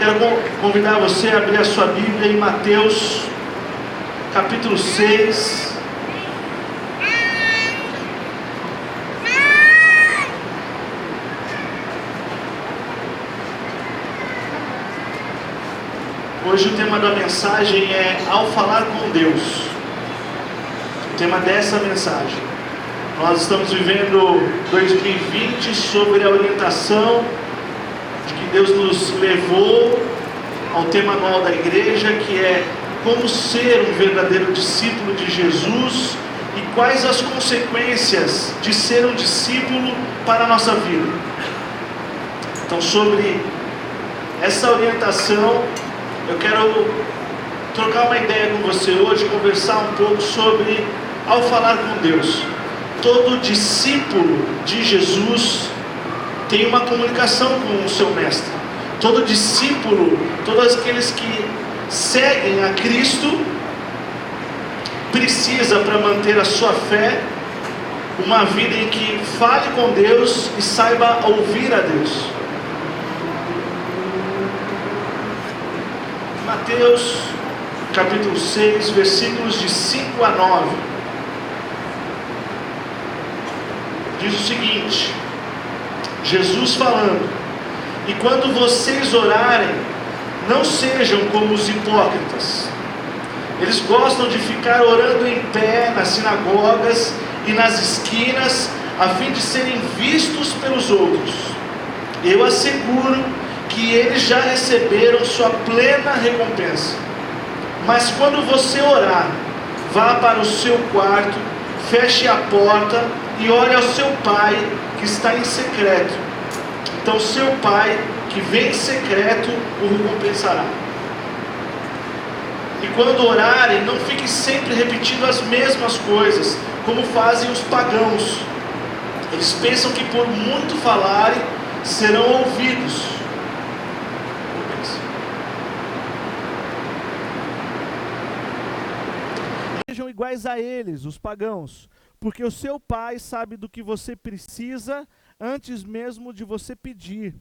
Quero convidar você a abrir a sua Bíblia em Mateus, capítulo 6. Hoje o tema da mensagem é Ao Falar com Deus. O tema dessa mensagem. Nós estamos vivendo 2020 sobre a orientação de que Deus nos levou ao tema anual da igreja, que é como ser um verdadeiro discípulo de Jesus e quais as consequências de ser um discípulo para a nossa vida. Então, sobre essa orientação, eu quero trocar uma ideia com você hoje, conversar um pouco sobre ao falar com Deus. Todo discípulo de Jesus tem uma comunicação com o seu mestre. Todo discípulo, todos aqueles que seguem a Cristo, precisa, para manter a sua fé, uma vida em que fale com Deus e saiba ouvir a Deus. Mateus capítulo 6, versículos de 5 a 9, diz o seguinte: Jesus falando: e quando vocês orarem, não sejam como os hipócritas. Eles gostam de ficar orando em pé nas sinagogas e nas esquinas, a fim de serem vistos pelos outros. Eu asseguro que eles já receberam sua plena recompensa. Mas quando você orar, vá para o seu quarto, feche a porta e ore ao seu pai que está em secreto. Então seu pai que vem em secreto o recompensará. E quando orarem, não fiquem sempre repetindo as mesmas coisas, como fazem os pagãos. Eles pensam que por muito falarem, serão ouvidos. Sejam iguais a eles, os pagãos, porque o seu pai sabe do que você precisa antes mesmo de você pedir.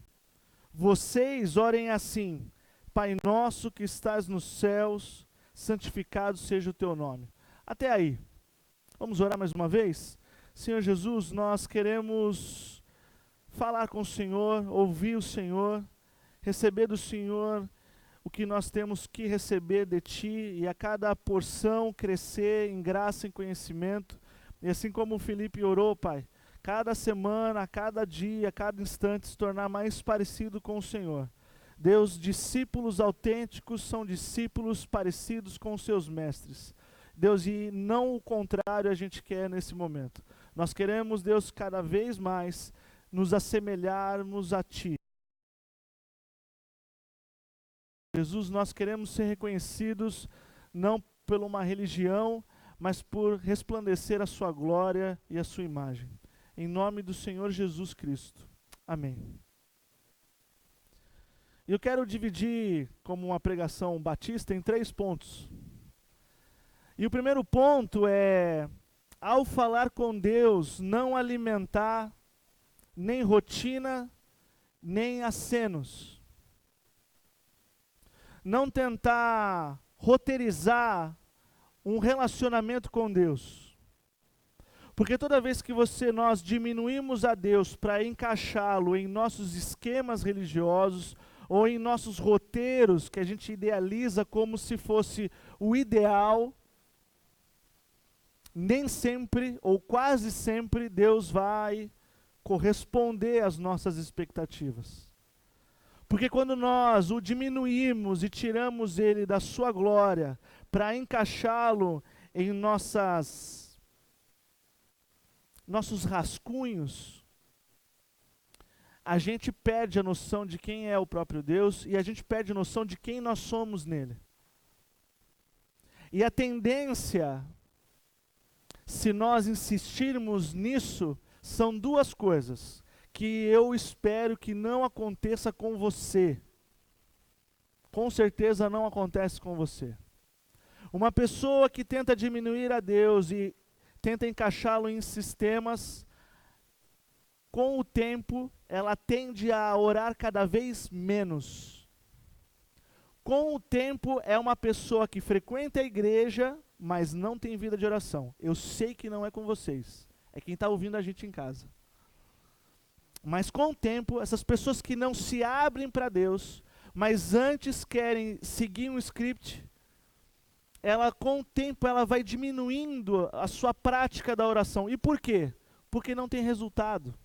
Vocês orem assim: Pai nosso que estás nos céus, santificado seja o teu nome. Até aí. Vamos orar mais uma vez? Senhor Jesus, nós queremos falar com o Senhor, ouvir o Senhor, receber do Senhor o que nós temos que receber de Ti, e a cada porção crescer em graça e conhecimento. E assim como o Felipe orou, Pai, cada semana, a cada dia, a cada instante se tornar mais parecido com o Senhor. Deus, discípulos autênticos são discípulos parecidos com os seus mestres. Deus, e não o contrário a gente quer nesse momento. Nós queremos, Deus, cada vez mais nos assemelharmos a Ti. Jesus, nós queremos ser reconhecidos não por uma religião, mas por resplandecer a sua glória e a sua imagem. Em nome do Senhor Jesus Cristo. Amém. Eu quero dividir como uma pregação batista em 3 pontos. E o primeiro ponto é: ao falar com Deus, não alimentar nem rotina, nem acenos. Não tentar roteirizar um relacionamento com Deus. Porque toda vez que nós diminuímos a Deus para encaixá-lo em nossos esquemas religiosos ou em nossos roteiros que a gente idealiza como se fosse o ideal, nem sempre ou quase sempre Deus vai corresponder às nossas expectativas. Porque quando nós o diminuímos e tiramos ele da sua glória para encaixá-lo em nossos rascunhos, a gente perde a noção de quem é o próprio Deus e a gente perde a noção de quem nós somos nele. E a tendência, se nós insistirmos nisso, são 2 coisas que eu espero que não aconteça com você. Com certeza não acontece com você. Uma pessoa que tenta diminuir a Deus e tenta encaixá-lo em sistemas, com o tempo, ela tende a orar cada vez menos. Com o tempo, é uma pessoa que frequenta a igreja, mas não tem vida de oração. Eu sei que não é com vocês. É quem está ouvindo a gente em casa. Mas com o tempo, essas pessoas que não se abrem para Deus, mas antes querem seguir um script, ela com o tempo ela vai diminuindo a sua prática da oração. E por quê? Porque não tem resultado.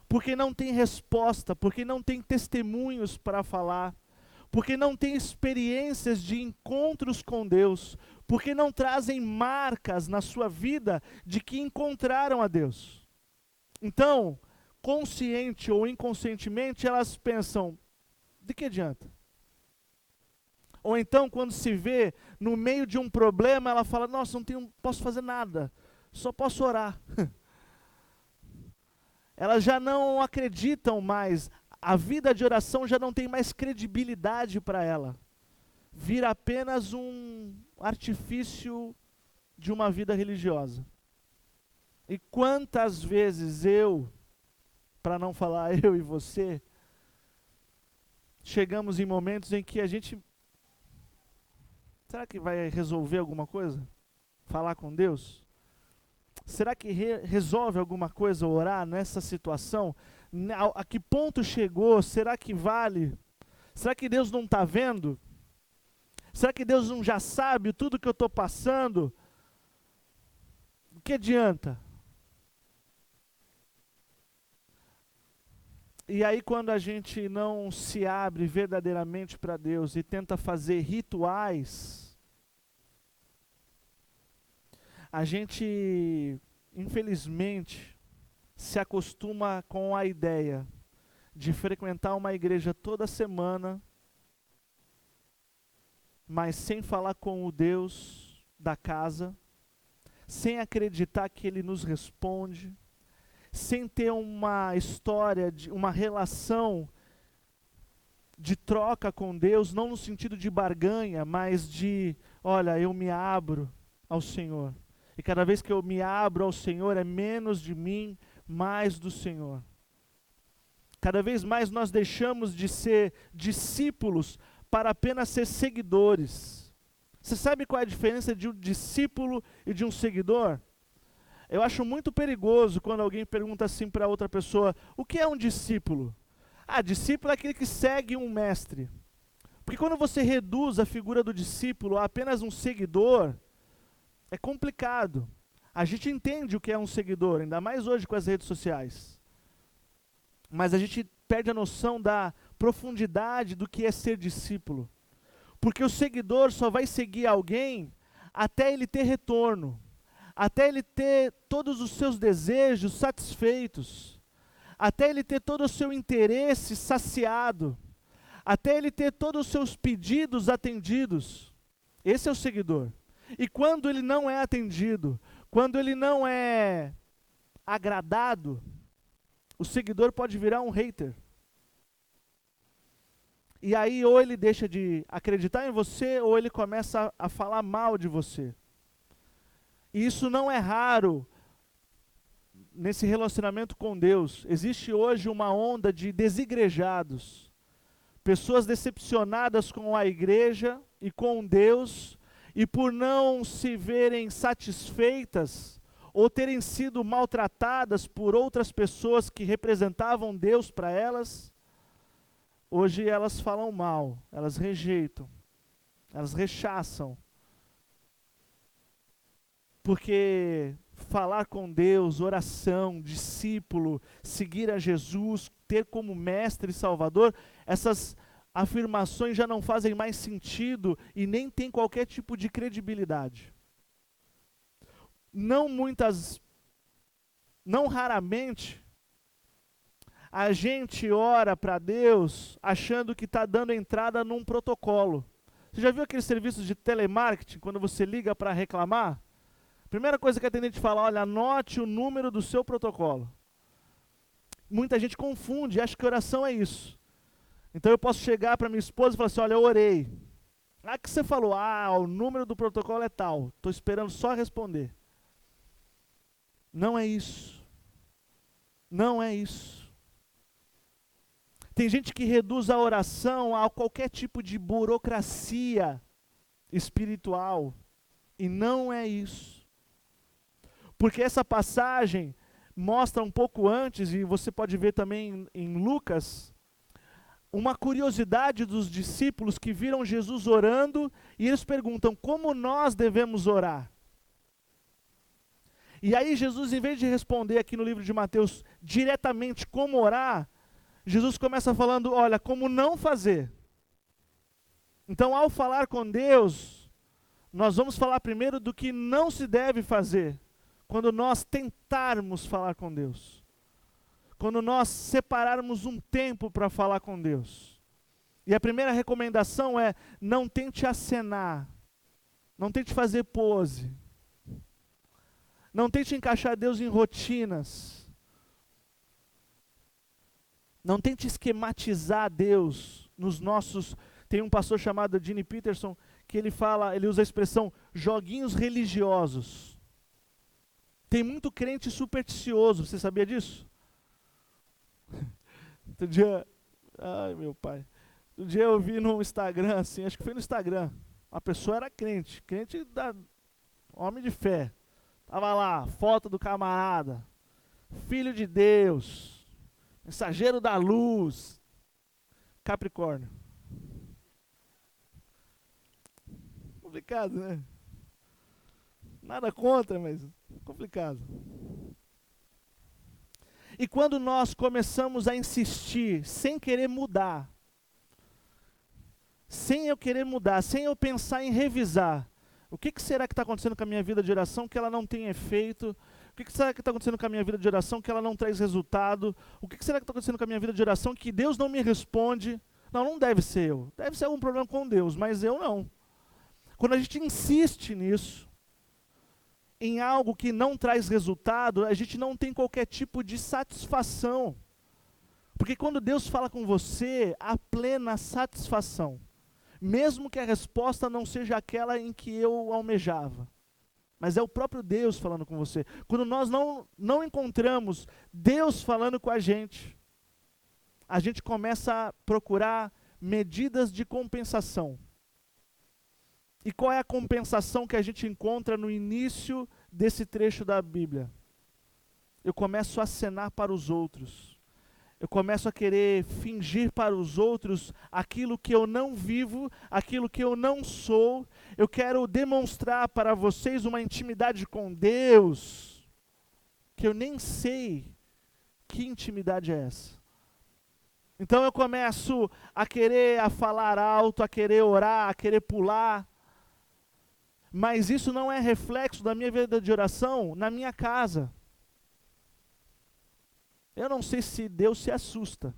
Porque não tem resposta, porque não tem testemunhos para falar, porque não tem experiências de encontros com Deus, porque não trazem marcas na sua vida de que encontraram a Deus. Então, consciente ou inconscientemente, elas pensam, de que adianta? Ou então, quando se vê no meio de um problema, ela fala, nossa, não posso fazer nada, só posso orar. Elas já não acreditam mais, a vida de oração já não tem mais credibilidade para ela. Vira apenas um artifício de uma vida religiosa. E quantas vezes para não falar eu e você, chegamos em momentos em que a gente, será que vai resolver alguma coisa? Falar com Deus? Será que resolve alguma coisa orar nessa situação? A que ponto chegou? Será que vale? Será que Deus não está vendo? Será que Deus não já sabe tudo que eu estou passando? O que adianta? E aí quando a gente não se abre verdadeiramente para Deus e tenta fazer rituais, a gente, infelizmente, se acostuma com a ideia de frequentar uma igreja toda semana, mas sem falar com o Deus da casa, sem acreditar que Ele nos responde, sem ter uma história, uma relação de troca com Deus, não no sentido de barganha, mas de, olha, eu me abro ao Senhor. E cada vez que eu me abro ao Senhor, é menos de mim, mais do Senhor. Cada vez mais nós deixamos de ser discípulos para apenas ser seguidores. Você sabe qual é a diferença de um discípulo e de um seguidor? Eu acho muito perigoso quando alguém pergunta assim para outra pessoa, o que é um discípulo? Ah, discípulo é aquele que segue um mestre. Porque quando você reduz a figura do discípulo a apenas um seguidor, é complicado. A gente entende o que é um seguidor, ainda mais hoje com as redes sociais. Mas a gente perde a noção da profundidade do que é ser discípulo. Porque o seguidor só vai seguir alguém até ele ter retorno, até ele ter todos os seus desejos satisfeitos, até ele ter todo o seu interesse saciado, até ele ter todos os seus pedidos atendidos. Esse é o seguidor. E quando ele não é atendido, quando ele não é agradado, o seguidor pode virar um hater. E aí ou ele deixa de acreditar em você, ou ele começa a falar mal de você. E isso não é raro nesse relacionamento com Deus. Existe hoje uma onda de desigrejados, pessoas decepcionadas com a igreja e com Deus, e por não se verem satisfeitas, ou terem sido maltratadas por outras pessoas que representavam Deus para elas, hoje elas falam mal, elas rejeitam, elas rechaçam. Porque falar com Deus, oração, discípulo, seguir a Jesus, ter como mestre e salvador, essas afirmações já não fazem mais sentido e nem tem qualquer tipo de credibilidade. Não raramente, a gente ora para Deus achando que está dando entrada num protocolo. Você já viu aqueles serviços de telemarketing, quando você liga para reclamar? Primeira coisa que a atendente fala, olha, anote o número do seu protocolo. Muita gente confunde, acha que oração é isso. Então eu posso chegar para minha esposa e falar assim, olha, eu orei. Ah, que você falou? Ah, o número do protocolo é tal. Estou esperando só responder. Não é isso. Não é isso. Tem gente que reduz a oração a qualquer tipo de burocracia espiritual. E não é isso. Porque essa passagem mostra um pouco antes, e você pode ver também em Lucas, uma curiosidade dos discípulos que viram Jesus orando, e eles perguntam, como nós devemos orar? E aí Jesus, em vez de responder aqui no livro de Mateus, diretamente como orar, Jesus começa falando, olha, como não fazer. Então, ao falar com Deus, nós vamos falar primeiro do que não se deve fazer, quando nós tentarmos falar com Deus. Quando nós separarmos um tempo para falar com Deus. E a primeira recomendação é, não tente acenar, não tente fazer pose, não tente encaixar Deus em rotinas, não tente esquematizar Deus nos nossos... Tem um pastor chamado Gene Peterson, que ele usa a expressão joguinhos religiosos. Tem muito crente supersticioso, você sabia disso? Outro dia, ai meu pai, outro dia eu vi no Instagram, assim, acho que foi no Instagram, uma pessoa era crente homem de fé, tava lá, foto do camarada, filho de Deus, mensageiro da luz, Capricórnio. Complicado, né? Nada contra, mas complicado. E quando nós começamos a insistir, sem querer mudar, sem eu querer mudar, sem eu pensar em revisar, o que será que está acontecendo com a minha vida de oração que ela não tem efeito? O que será que está acontecendo com a minha vida de oração que ela não traz resultado? O que será que está acontecendo com a minha vida de oração que Deus não me responde? Não, não deve ser eu. Deve ser algum problema com Deus, mas eu não. Quando a gente insiste nisso, em algo que não traz resultado, a gente não tem qualquer tipo de satisfação. Porque quando Deus fala com você, há plena satisfação. Mesmo que a resposta não seja aquela em que eu almejava. Mas é o próprio Deus falando com você. Quando nós não encontramos Deus falando com a gente começa a procurar medidas de compensação. E qual é a compensação que a gente encontra no início desse trecho da Bíblia? Eu começo a acenar para os outros. Eu começo a querer fingir para os outros aquilo que eu não vivo, aquilo que eu não sou. Eu quero demonstrar para vocês uma intimidade com Deus, que eu nem sei que intimidade é essa. Então eu começo a falar alto, a querer orar, a querer pular. Mas isso não é reflexo da minha vida de oração na minha casa. Eu não sei se Deus se assusta,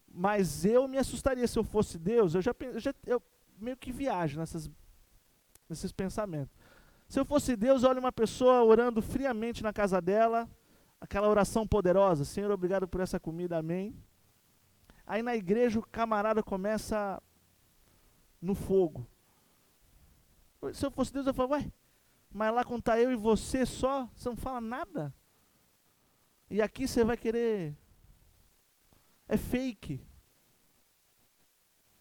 mas eu me assustaria se eu fosse Deus. Eu meio que viajo nesses pensamentos. Se eu fosse Deus, olha uma pessoa orando friamente na casa dela, aquela oração poderosa, Senhor, obrigado por essa comida, amém. Aí na igreja o camarada começa no fogo. Se eu fosse Deus, eu falava, ué, mas lá quando está eu e você só, você não fala nada? E aqui você vai querer... É fake.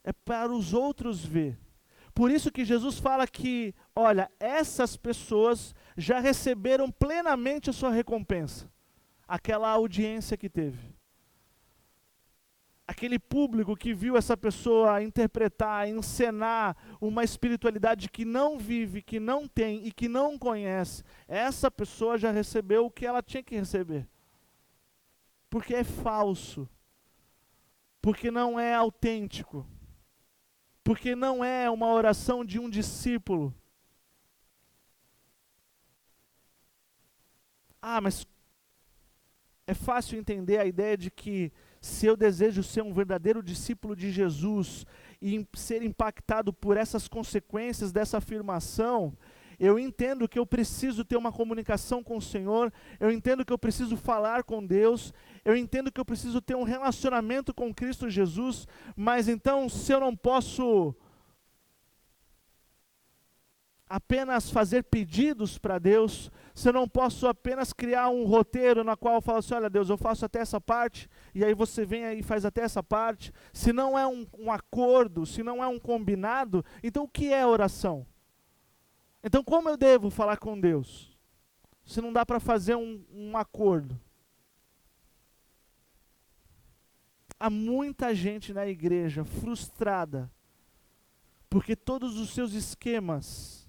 É para os outros ver. Por isso que Jesus fala que, olha, essas pessoas já receberam plenamente a sua recompensa. Aquela audiência que teve. Aquele público que viu essa pessoa interpretar, encenar uma espiritualidade que não vive, que não tem e que não conhece, essa pessoa já recebeu o que ela tinha que receber. Porque é falso. Porque não é autêntico. Porque não é uma oração de um discípulo. Ah, mas é fácil entender a ideia de que se eu desejo ser um verdadeiro discípulo de Jesus e ser impactado por essas consequências dessa afirmação, eu entendo que eu preciso ter uma comunicação com o Senhor, eu entendo que eu preciso falar com Deus, eu entendo que eu preciso ter um relacionamento com Cristo Jesus, mas então se eu não posso apenas fazer pedidos para Deus, se eu não posso apenas criar um roteiro na qual eu falo assim, olha Deus, eu faço até essa parte, e aí você vem aí e faz até essa parte. Se não é um acordo, se não é um combinado, então o que é oração? Então como eu devo falar com Deus? Se não dá para fazer um acordo. Há muita gente na igreja frustrada, porque todos os seus esquemas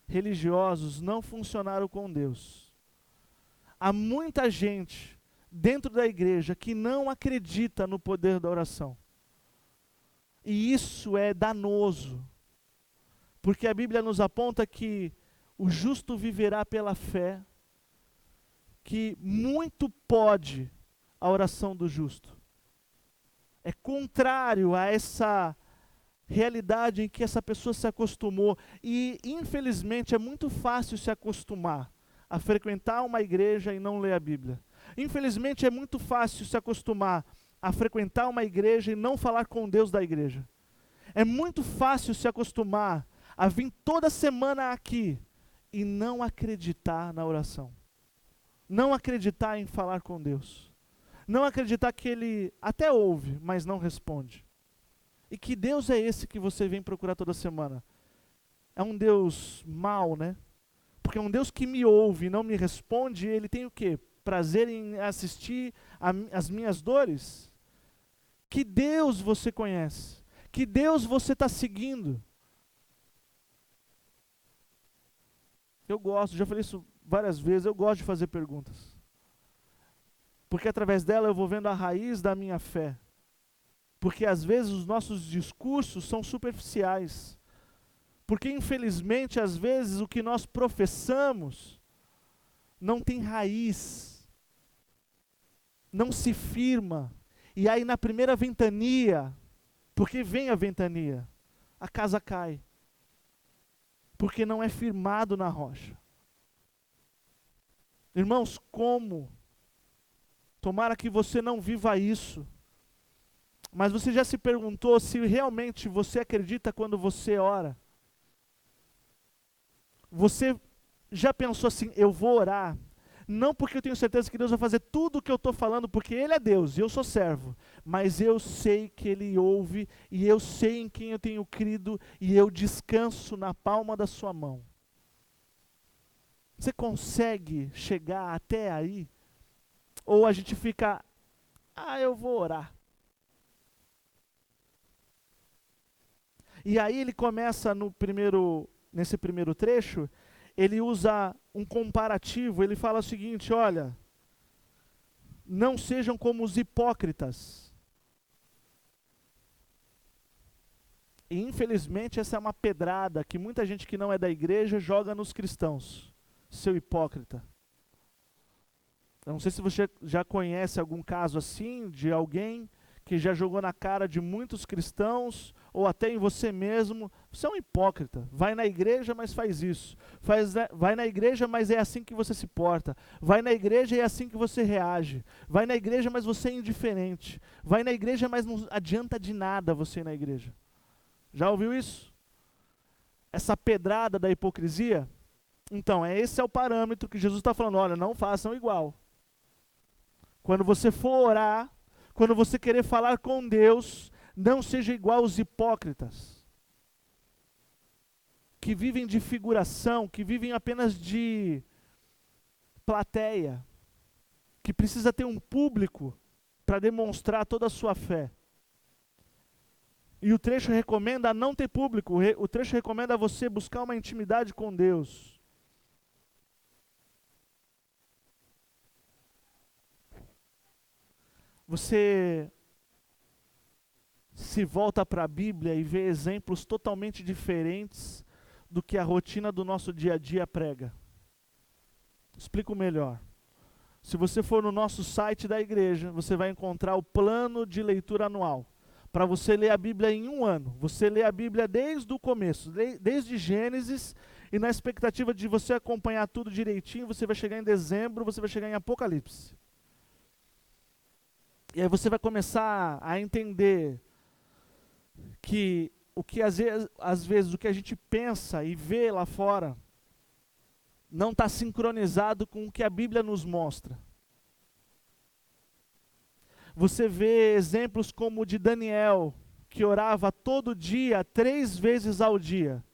religiosos não funcionaram com Deus. Há muita gente dentro da igreja que não acredita no poder da oração. E isso é danoso, porque a Bíblia nos aponta que o justo viverá pela fé, que muito pode a oração do justo. É contrário a essa realidade em que essa pessoa se acostumou. E, infelizmente, é muito fácil se acostumar a frequentar uma igreja e não ler a Bíblia. Infelizmente, é muito fácil se acostumar a frequentar uma igreja e não falar com Deus da igreja. É muito fácil se acostumar a vir toda semana aqui e não acreditar na oração. Não acreditar em falar com Deus. Não acreditar que Ele até ouve, mas não responde. E que Deus é esse que você vem procurar toda semana? É um Deus mau, né? Porque é um Deus que me ouve e não me responde, Ele tem o quê? Prazer em assistir as minhas dores? Que Deus você conhece? Que Deus você está seguindo? Eu gosto, já falei isso várias vezes, eu gosto de fazer perguntas. Porque através dela eu vou vendo a raiz da minha fé. Porque às vezes os nossos discursos são superficiais. Porque infelizmente às vezes o que nós professamos não tem raiz. Não se firma. E aí na primeira ventania, porque vem a ventania, a casa cai. Porque não é firmado na rocha. Irmãos, como? Tomara que você não viva isso. Mas você já se perguntou se realmente você acredita quando você ora? Você já pensou assim, eu vou orar, não porque eu tenho certeza que Deus vai fazer tudo o que eu estou falando, porque Ele é Deus e eu sou servo, mas eu sei que Ele ouve, e eu sei em quem eu tenho crido, e eu descanso na palma da sua mão. Você consegue chegar até aí? Ou a gente fica, eu vou orar. E aí ele começa nesse primeiro trecho, ele usa um comparativo, ele fala o seguinte, olha, não sejam como os hipócritas. E infelizmente essa é uma pedrada que muita gente que não é da igreja joga nos cristãos. Seu hipócrita. Eu não sei se você já conhece algum caso assim, de alguém que já jogou na cara de muitos cristãos, ou até em você mesmo. Você é um hipócrita. Vai na igreja, mas faz isso. Vai na igreja, mas é assim que você se porta. Vai na igreja e é assim que você reage. Vai na igreja, mas você é indiferente. Vai na igreja, mas não adianta de nada você ir na igreja. Já ouviu isso? Essa pedrada da hipocrisia? Então, esse é o parâmetro que Jesus está falando. Olha, não façam igual. Quando você for orar, quando você querer falar com Deus, não seja igual aos hipócritas, que vivem de figuração, que vivem apenas de plateia, que precisa ter um público para demonstrar toda a sua fé. E o trecho recomenda não ter público, o trecho recomenda você buscar uma intimidade com Deus. Você se volta para a Bíblia e vê exemplos totalmente diferentes do que a rotina do nosso dia a dia prega. Explico melhor. Se você for no nosso site da igreja, você vai encontrar o plano de leitura anual. Para você ler a Bíblia em um ano. Você lê a Bíblia desde o começo, desde Gênesis, e na expectativa de você acompanhar tudo direitinho, você vai chegar em dezembro, você vai chegar em Apocalipse. E aí você vai começar a entender que às vezes o que a gente pensa e vê lá fora não está sincronizado com o que a Bíblia nos mostra. Você vê exemplos como o de Daniel, que orava todo dia, 3 vezes ao dia.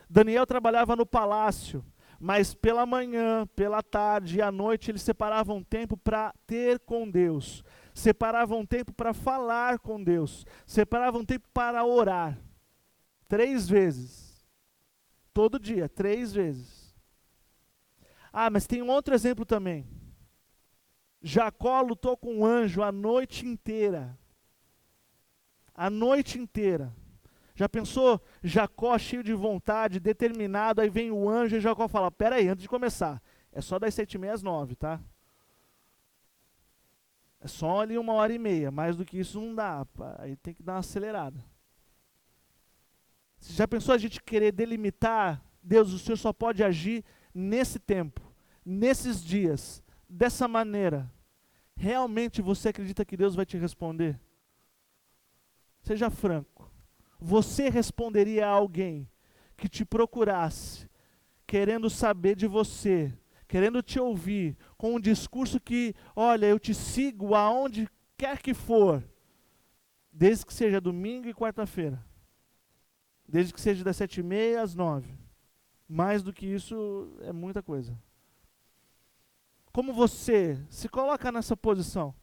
Daniel trabalhava no palácio, mas pela manhã, pela tarde e à noite ele separava um tempo para ter com Deus. Separava um tempo para falar com Deus. Separava um tempo para orar. 3 vezes. Todo dia, 3 vezes. Ah, mas tem um outro exemplo também. Jacó lutou com um anjo a noite inteira. A noite inteira. Já pensou? Jacó cheio de vontade, determinado, aí vem o anjo e Jacó fala, pera aí, antes de começar, é só das 7h30 às 9h, tá? É só ali 1h30, mais do que isso não dá, aí tem que dar uma acelerada. Você já pensou a gente querer delimitar? Deus, o Senhor só pode agir nesse tempo, nesses dias, dessa maneira. Realmente você acredita que Deus vai te responder? Seja franco. Você responderia a alguém que te procurasse, querendo saber de você, querendo te ouvir, com um discurso que, olha, eu te sigo aonde quer que for, desde que seja domingo e quarta-feira, desde que seja das 7h30 às 9h. Mais do que isso é muita coisa. Como você se coloca nessa posição?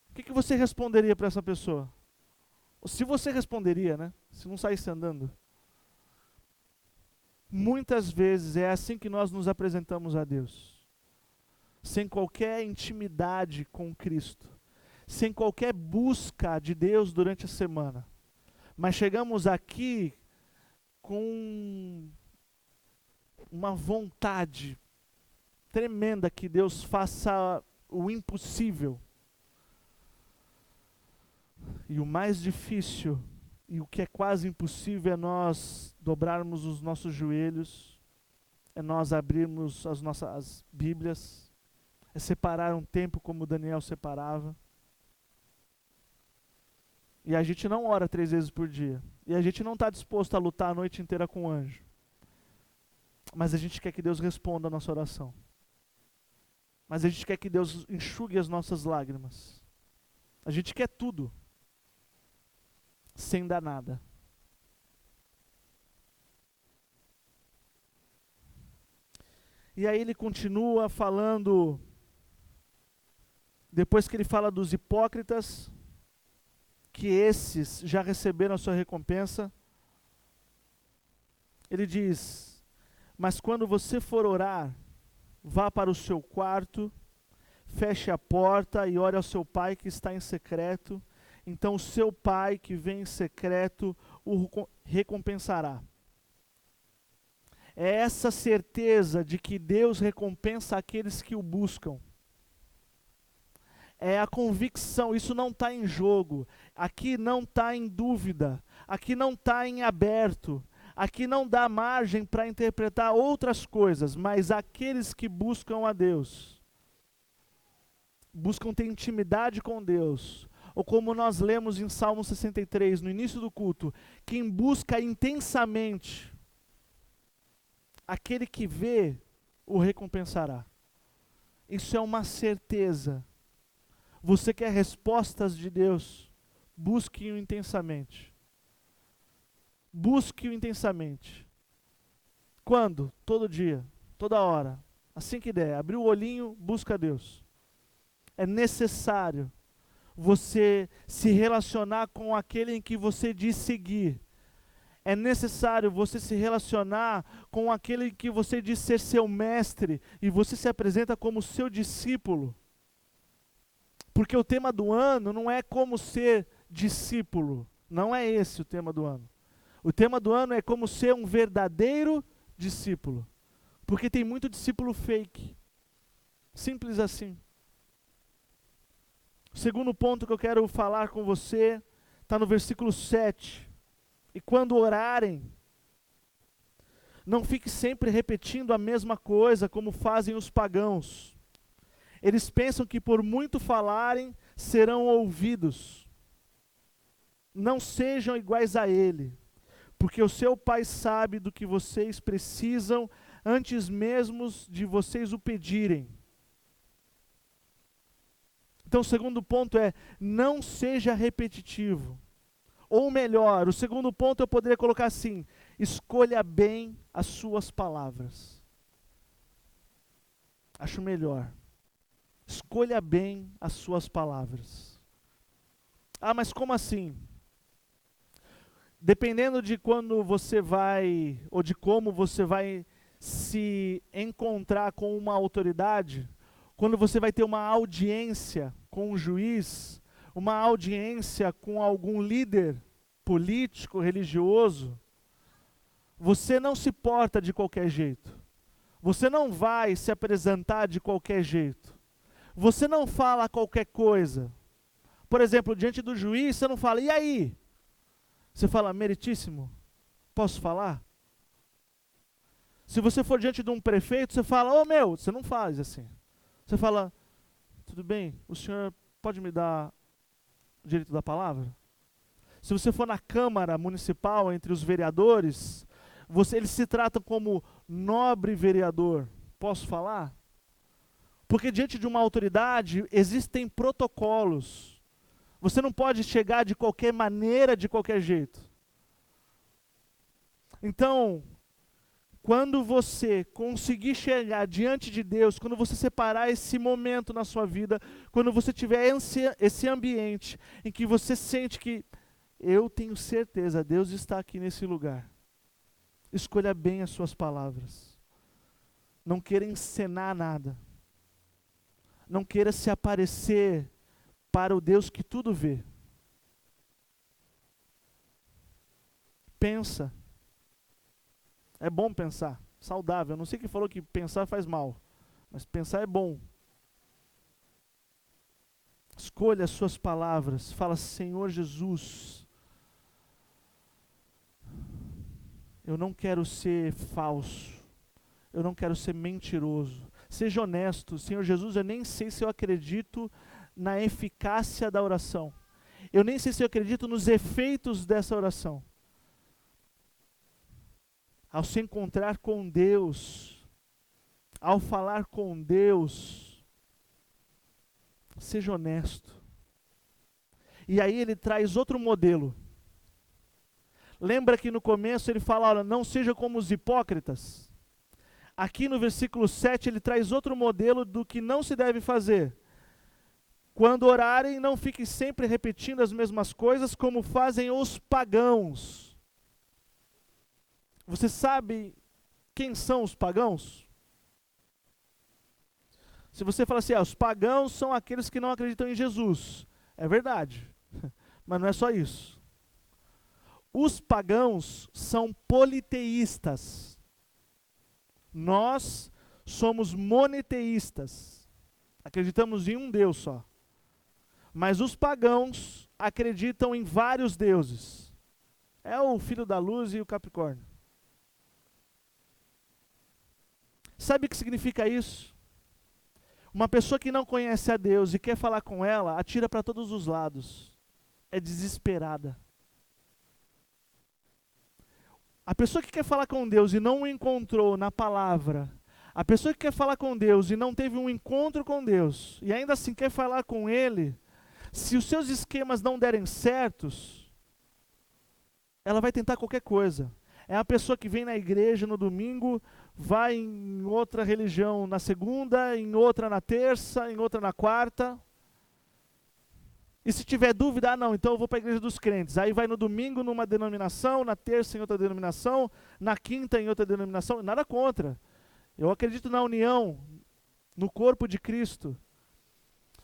O que você responderia para essa pessoa? Se você responderia, né? Se não saísse andando. Muitas vezes é assim que nós nos apresentamos a Deus. Sem qualquer intimidade com Cristo. Sem qualquer busca de Deus durante a semana. Mas chegamos aqui com uma vontade tremenda que Deus faça o impossível. E o mais difícil, e o que é quase impossível, é nós dobrarmos os nossos joelhos, é nós abrirmos as nossas Bíblias, é separar um tempo como Daniel separava. E a gente não ora 3 vezes por dia. E a gente não está disposto a lutar a noite inteira com o anjo. Mas a gente quer que Deus responda a nossa oração. Mas a gente quer que Deus enxugue as nossas lágrimas. A gente quer tudo, sem dar nada. E aí ele continua falando, depois que ele fala dos hipócritas, que esses já receberam a sua recompensa, ele diz, mas quando você for orar, vá para o seu quarto, feche a porta e ore ao seu pai que está em secreto, então o seu pai que vem em secreto o recompensará. É essa certeza de que Deus recompensa aqueles que o buscam. É a convicção, isso não está em jogo, aqui não está em dúvida, aqui não está em aberto, aqui não dá margem para interpretar outras coisas, mas aqueles que buscam a Deus, buscam ter intimidade com Deus, ou como nós lemos em Salmo 63, no início do culto, quem busca intensamente, aquele que vê, o recompensará. Isso é uma certeza. Você quer respostas de Deus? Busque-o intensamente. Busque-o intensamente. Quando? Todo dia, toda hora. Assim que der, abriu o olhinho, busca Deus. É necessário você se relacionar com aquele em que você diz seguir. É necessário você se relacionar com aquele em que você diz ser seu mestre e você se apresenta como seu discípulo. Porque o tema do ano não é como ser discípulo. Não é esse o tema do ano. O tema do ano é como ser um verdadeiro discípulo. Porque tem muito discípulo fake. Simples assim. O segundo ponto que eu quero falar com você está no versículo 7. E quando orarem, não fique sempre repetindo a mesma coisa como fazem os pagãos. Eles pensam que por muito falarem, serão ouvidos. Não sejam iguais a ele. porque o seu Pai sabe do que vocês precisam antes mesmo de vocês o pedirem. Então, o segundo ponto é, não seja repetitivo. Ou melhor, o segundo ponto eu poderia colocar assim, escolha bem as suas palavras. Acho melhor. Escolha bem as suas palavras. Ah, mas como assim? Dependendo de quando você vai, ou de como você vai se encontrar com uma autoridade, quando você vai ter uma audiência com um juiz, uma audiência com algum líder político, religioso, você não se porta de qualquer jeito. Você não vai se apresentar de qualquer jeito. Você não fala qualquer coisa. Por exemplo, diante do juiz, você não fala, e aí? Você fala, meritíssimo, posso falar? Se você for diante de um prefeito, você fala, ô meu, você não faz assim. Você fala, tudo bem, o senhor pode me dar o direito da palavra? Se você for na Câmara Municipal, entre os vereadores, eles se tratam como nobre vereador. Posso falar? Porque diante de uma autoridade, existem protocolos. Você não pode chegar de qualquer maneira, de qualquer jeito. Então, quando você conseguir chegar diante de Deus, quando você separar esse momento na sua vida, quando você tiver esse ambiente em que você sente que eu tenho certeza, Deus está aqui nesse lugar. Escolha bem as suas palavras. Não queira encenar nada. Não queira se aparecer para o Deus que tudo vê. Pensa. É bom pensar, saudável. Eu não sei quem falou que pensar faz mal, mas pensar é bom. Escolha as suas palavras. Fala, Senhor Jesus, eu não quero ser falso. Eu não quero ser mentiroso. Seja honesto. Senhor Jesus, eu nem sei se eu acredito na eficácia da oração. Eu nem sei se eu acredito nos efeitos dessa oração. Ao se encontrar com Deus, ao falar com Deus, seja honesto. E aí ele traz outro modelo. Lembra que no começo ele fala, olha, não seja como os hipócritas. Aqui no versículo 7 ele traz outro modelo do que não se deve fazer. Quando orarem, não fiquem sempre repetindo as mesmas coisas como fazem os pagãos. Você sabe quem são os pagãos? Se você falar assim, os pagãos são aqueles que não acreditam em Jesus. É verdade, mas não é só isso. Os pagãos são politeístas. Nós somos monoteístas. Acreditamos em um Deus só. Mas os pagãos acreditam em vários deuses. É o filho da luz e o Capricórnio. Sabe o que significa isso? Uma pessoa que não conhece a Deus e quer falar com ela, atira para todos os lados. É desesperada. A pessoa que quer falar com Deus e não o encontrou na palavra, a pessoa que quer falar com Deus e não teve um encontro com Deus, e ainda assim quer falar com Ele, se os seus esquemas não derem certos, ela vai tentar qualquer coisa. É a pessoa que vem na igreja no domingo, vai em outra religião na segunda, em outra na terça, em outra na quarta. E se tiver dúvida, não, então eu vou para a igreja dos crentes. Aí vai no domingo numa denominação, na terça em outra denominação, na quinta em outra denominação. Nada contra. Eu acredito na união, no corpo de Cristo.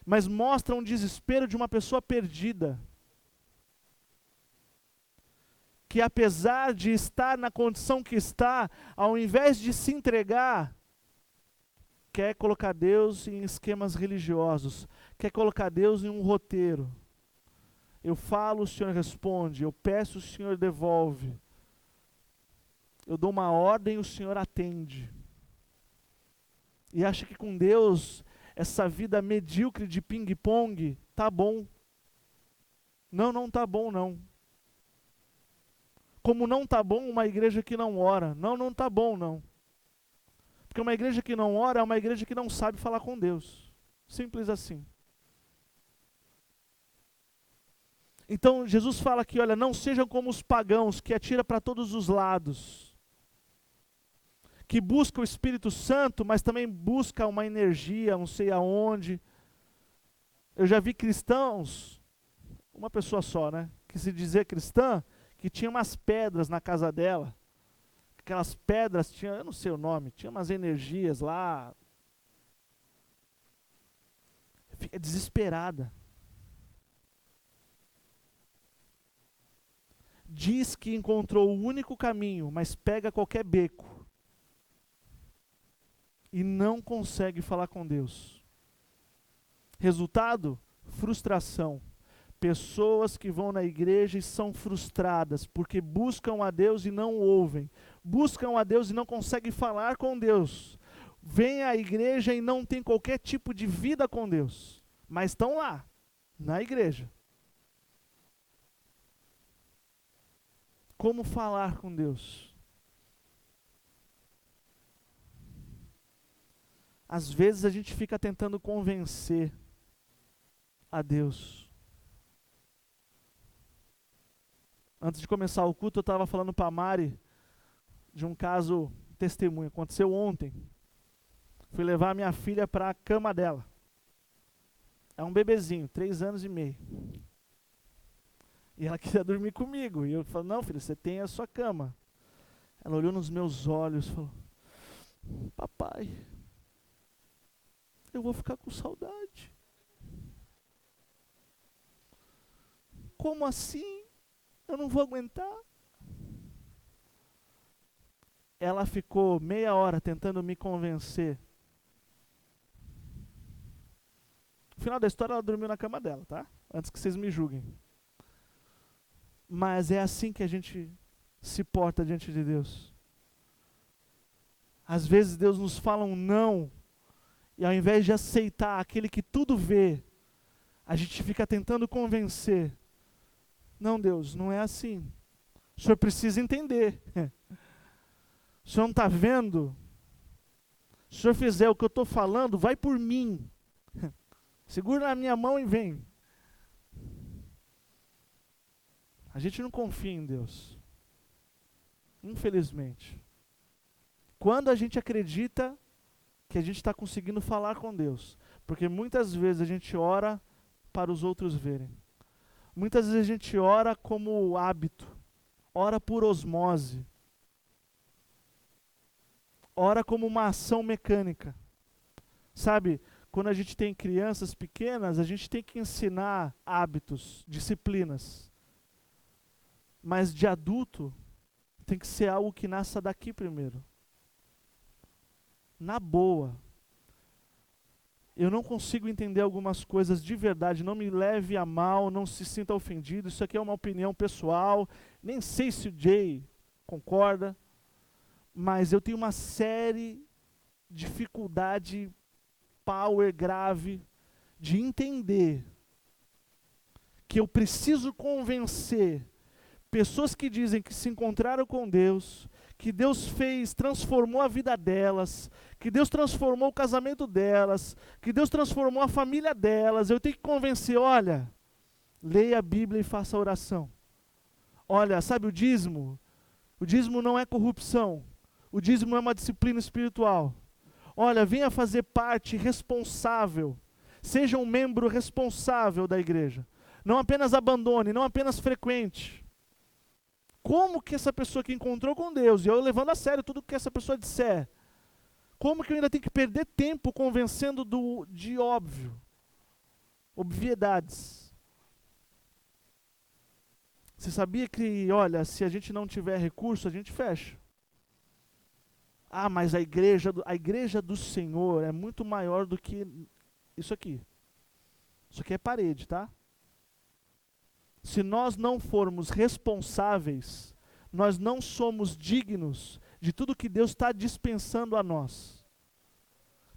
Mas mostra um desespero de uma pessoa perdida. Que apesar de estar na condição que está, ao invés de se entregar, quer colocar Deus em esquemas religiosos, quer colocar Deus em um roteiro. Eu falo, o Senhor responde, eu peço, o Senhor devolve. Eu dou uma ordem, o Senhor atende. E acha que com Deus, essa vida medíocre de ping-pong, tá bom. Não, não tá bom não. Como não está bom uma igreja que não ora. Não está bom, não. Porque uma igreja que não ora é uma igreja que não sabe falar com Deus. Simples assim. Então Jesus fala aqui, olha, não sejam como os pagãos que atiram para todos os lados, que buscam o Espírito Santo, mas também buscam uma energia, não sei aonde. Eu já vi cristãos, uma pessoa só, né, que se dizia cristã, que tinha umas pedras na casa dela. Aquelas pedras tinham, eu não sei o nome, tinha umas energias lá. Fica desesperada. Diz que encontrou o único caminho, mas pega qualquer beco. E não consegue falar com Deus. Resultado? Frustração. Pessoas que vão na igreja e são frustradas, porque buscam a Deus e não ouvem. Buscam a Deus e não conseguem falar com Deus. Vêm à igreja e não tem qualquer tipo de vida com Deus. Mas estão lá, na igreja. Como falar com Deus? Às vezes a gente fica tentando convencer a Deus. Antes de começar o culto, eu estava falando para a Mari de um caso, testemunho, aconteceu ontem. Fui levar a minha filha para a cama dela. É um bebezinho, 3 anos e meio. E ela queria dormir comigo. E eu falei, não, filha, você tem a sua cama. Ela olhou nos meus olhos e falou, papai, eu vou ficar com saudade. Como assim? Eu não vou aguentar. Ela ficou meia hora tentando me convencer. No final da história, ela dormiu na cama dela, tá? Antes que vocês me julguem. Mas é assim que a gente se porta diante de Deus. Às vezes Deus nos fala um não, e ao invés de aceitar aquele que tudo vê, a gente fica tentando convencer. Não, Deus, não é assim. O Senhor precisa entender. O Senhor não está vendo? Se o Senhor fizer o que eu estou falando, vai por mim. Segura na minha mão e vem. A gente não confia em Deus. Infelizmente. Quando a gente acredita que a gente está conseguindo falar com Deus. Porque muitas vezes a gente ora para os outros verem. Muitas vezes a gente ora como hábito. Ora por osmose. Ora como uma ação mecânica. Sabe, quando a gente tem crianças pequenas, a gente tem que ensinar hábitos, disciplinas. Mas de adulto, tem que ser algo que nasça daqui primeiro. Na boa. Eu não consigo entender algumas coisas de verdade, não me leve a mal, não se sinta ofendido, isso aqui é uma opinião pessoal, nem sei se o Jay concorda, mas eu tenho uma série de dificuldade power grave de entender que eu preciso convencer pessoas que dizem que se encontraram com Deus, que Deus fez, transformou a vida delas, que Deus transformou o casamento delas, que Deus transformou a família delas. Eu tenho que convencer, olha, leia a Bíblia e faça a oração. Olha, sabe o dízimo? O dízimo não é corrupção. O dízimo é uma disciplina espiritual. Olha, venha fazer parte responsável. Seja um membro responsável da igreja. Não apenas abandone, não apenas frequente. Como que essa pessoa que encontrou com Deus, e eu levando a sério tudo que essa pessoa disser, como que eu ainda tenho que perder tempo convencendo de óbvio? Obviedades. Você sabia que, olha, se a gente não tiver recurso, a gente fecha. Ah, mas a igreja do Senhor é muito maior do que isso aqui. Isso aqui é parede, tá? Se nós não formos responsáveis, nós não somos dignos de tudo que Deus está dispensando a nós.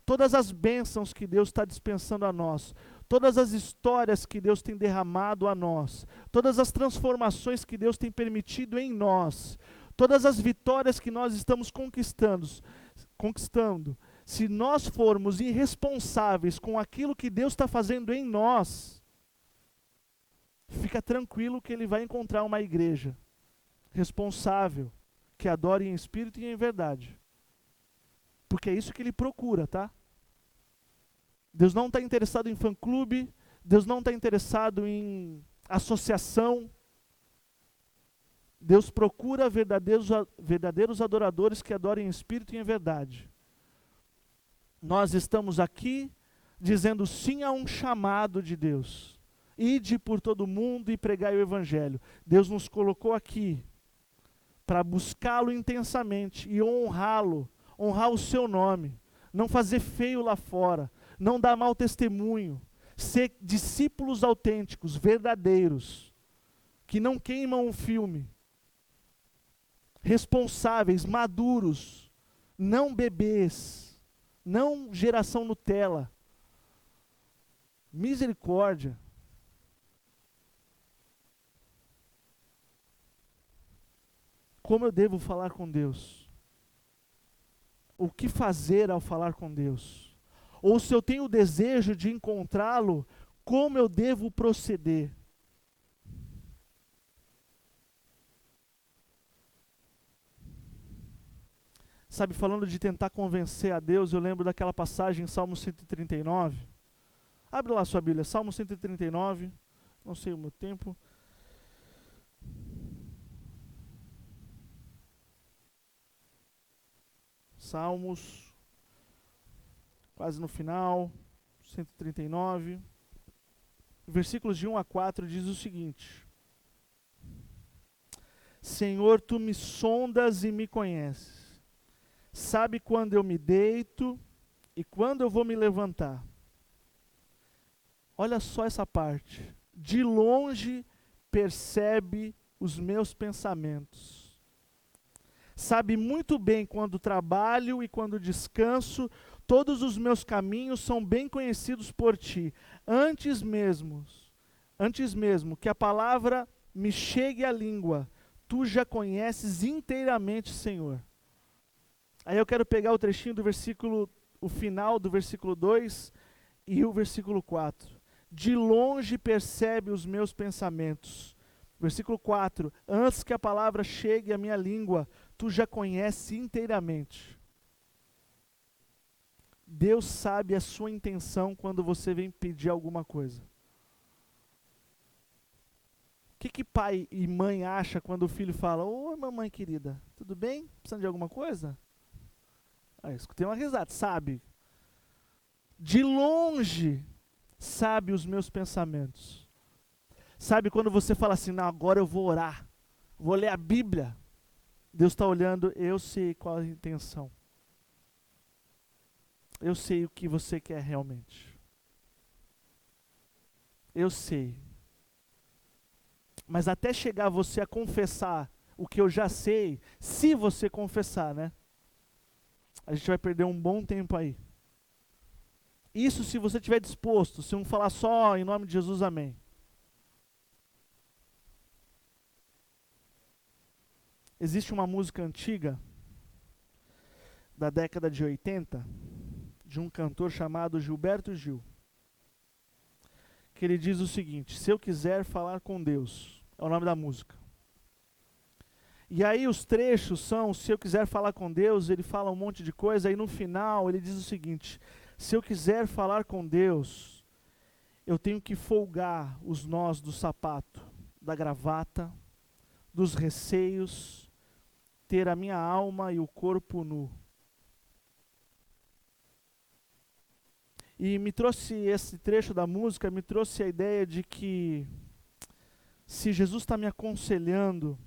Todas as bênçãos que Deus está dispensando a nós, todas as histórias que Deus tem derramado a nós, todas as transformações que Deus tem permitido em nós, todas as vitórias que nós estamos conquistando, se nós formos irresponsáveis com aquilo que Deus está fazendo em nós, fica tranquilo que Ele vai encontrar uma igreja responsável, que adore em espírito e em verdade. Porque é isso que Ele procura, tá? Deus não está interessado em fã-clube, Deus não está interessado em associação. Deus procura verdadeiros adoradores que adorem em espírito e em verdade. Nós estamos aqui dizendo sim a um chamado de Deus. Ide por todo mundo e pregai o evangelho. Deus nos colocou aqui para buscá-lo intensamente e honrá-lo, honrar o seu nome, não fazer feio lá fora, não dar mau testemunho, ser discípulos autênticos, verdadeiros, que não queimam o filme, responsáveis, maduros, não bebês, não geração Nutella. Misericórdia. Como eu devo falar com Deus? O que fazer ao falar com Deus? Ou se eu tenho o desejo de encontrá-lo, como eu devo proceder? Sabe, falando de tentar convencer a Deus, eu lembro daquela passagem em Salmo 139. Abre lá sua Bíblia, Salmo 139, não sei o meu tempo. Salmos, quase no final, 139. Versículos de 1 a 4 diz o seguinte: Senhor, Tu me sondas e me conheces. Sabe quando eu me deito e quando eu vou me levantar. Olha só essa parte. De longe percebe os meus pensamentos. Sabe muito bem quando trabalho e quando descanso, todos os meus caminhos são bem conhecidos por Ti. Antes mesmo que a palavra me chegue à língua, Tu já conheces inteiramente, Senhor. Aí eu quero pegar o trechinho do versículo, o final do versículo 2 e o versículo 4. De longe percebe os meus pensamentos. Versículo 4. Antes que a palavra chegue à minha língua, Tu já conheces inteiramente. Deus sabe a sua intenção quando você vem pedir alguma coisa. O que pai e mãe acha quando o filho fala: Oi, mamãe querida, tudo bem? Precisando de alguma coisa? Aí, escutei uma risada, sabe? De longe sabe os meus pensamentos. Sabe quando você fala assim: não, agora eu vou orar, vou ler a Bíblia. Deus está olhando, eu sei qual a intenção. Eu sei o que você quer realmente. Eu sei. Mas até chegar você a confessar o que eu já sei, se você confessar, né? A gente vai perder um bom tempo aí. Isso se você estiver disposto, se não falar só em nome de Jesus, amém. Existe uma música antiga, da década de 80, de um cantor chamado Gilberto Gil, que ele diz o seguinte: se eu quiser falar com Deus, é o nome da música. E aí os trechos são: se eu quiser falar com Deus, ele fala um monte de coisa, aí no final ele diz o seguinte: se eu quiser falar com Deus, eu tenho que folgar os nós do sapato, da gravata, dos receios, ter a minha alma e o corpo nu. E me trouxe esse trecho da música, me trouxe a ideia de que se Jesus está me aconselhando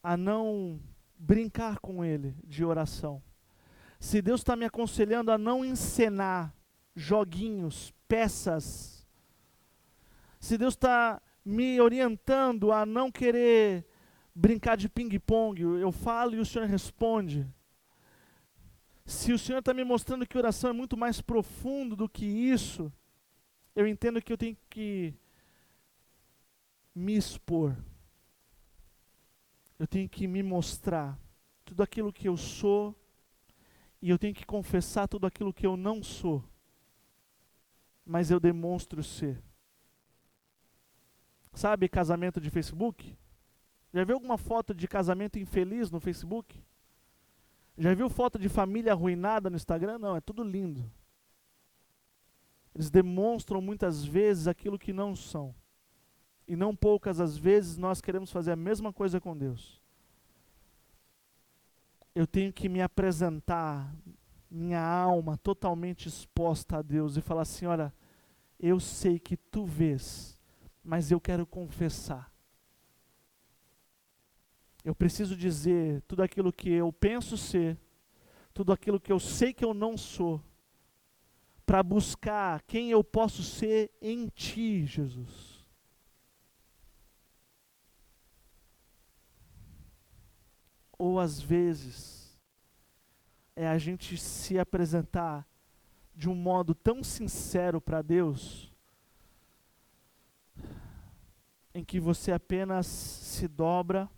a não brincar com Ele de oração, se Deus está me aconselhando a não encenar joguinhos, peças, se Deus está me orientando a não querer brincar de ping-pong, eu falo e o Senhor responde. Se o Senhor está me mostrando que oração é muito mais profundo do que isso, eu entendo que eu tenho que me expor. Eu tenho que me mostrar tudo aquilo que eu sou, e eu tenho que confessar tudo aquilo que eu não sou, mas eu demonstro ser. Sabe casamento de Facebook? Já viu alguma foto de casamento infeliz no Facebook? Já viu foto de família arruinada no Instagram? Não, é tudo lindo. Eles demonstram muitas vezes aquilo que não são. E não poucas as vezes nós queremos fazer a mesma coisa com Deus. Eu tenho que me apresentar, minha alma totalmente exposta a Deus e falar assim, olha, eu sei que tu vês, mas eu quero confessar. Eu preciso dizer tudo aquilo que eu penso ser, tudo aquilo que eu sei que eu não sou, para buscar quem eu posso ser em ti, Jesus. Ou às vezes, é a gente se apresentar de um modo tão sincero para Deus, em que você apenas se dobra